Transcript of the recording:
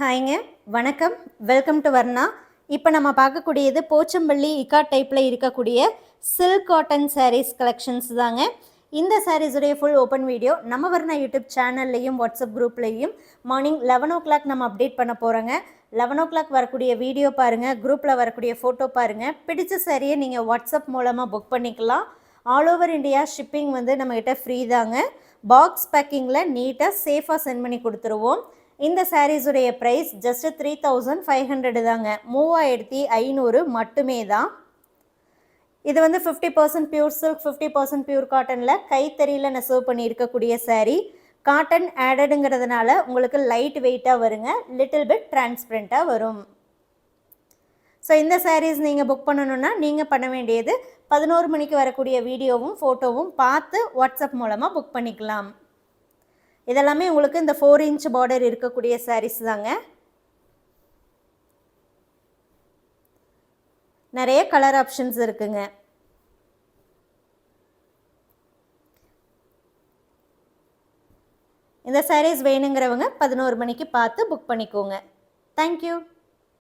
ஹாய்ங்க, வணக்கம். Welcome to Varna. இப்போ நம்ம பார்க்கக்கூடியது போச்சம்பள்ளி இக்காட் டைப்பில் இருக்கக்கூடிய சில்க் காட்டன் சாரீஸ் கலெக்ஷன்ஸ் தாங்க. இந்த சாரீஸுடைய ஃபுல் ஓப்பன் வீடியோ நம்ம வர்ணா யூடியூப் சேனல்லையும் வாட்ஸ்அப் குரூப்லையும் மார்னிங் 11 o'clock நம்ம அப்டேட் பண்ண போகிறோங்க. 11 o'clock வரக்கூடிய வீடியோ பாருங்கள், குரூப்பில் வரக்கூடிய ஃபோட்டோ பாருங்கள். பிடிச்ச சாரியை நீங்கள் வாட்ஸ்அப் மூலமாக புக் பண்ணிக்கலாம். ஆல் ஓவர் இந்தியா ஷிப்பிங் வந்து நம்மக்கிட்ட ஃப்ரீ தாங்க. பாக்ஸ் பேக்கிங்கில் நீட்டாக சேஃபாக சென்ட் பண்ணி கொடுத்துருவோம். இந்த சாரீஸுடைய ப்ரைஸ் ஜஸ்ட் 3500 தாங்க. 3500 மட்டுமே தான். இது வந்து 50% பியூர் சில்க், 50% பியூர் காட்டனில் கைத்தறியில் நெசவு பண்ணி இருக்கக்கூடிய சாரீ. காட்டன் ஆடடுங்கிறதுனால உங்களுக்கு லைட் வெயிட்டாக வருங்க, லிட்டில் பிட் டிரான்ஸ்பரண்ட்டாக வரும். ஸோ இந்த சாரீஸ் நீங்கள் புக் பண்ணணுன்னா நீங்கள் பண்ண வேண்டியது 11 மணிக்கு வரக்கூடிய வீடியோவும் ஃபோட்டோவும் பார்த்து வாட்ஸ்அப் மூலமாக புக் பண்ணிக்கலாம். இதெல்லாமே உங்களுக்கு இந்த 4 inch பார்டர் இருக்கக்கூடிய சாரீஸ் தாங்க. நிறைய கலர் ஆப்ஷன்ஸ் இருக்குங்க. இந்த சாரீஸ் வேணுங்கிறவங்க 11 மணிக்கு பார்த்து புக் பண்ணிக்கோங்க. தேங்க்யூ.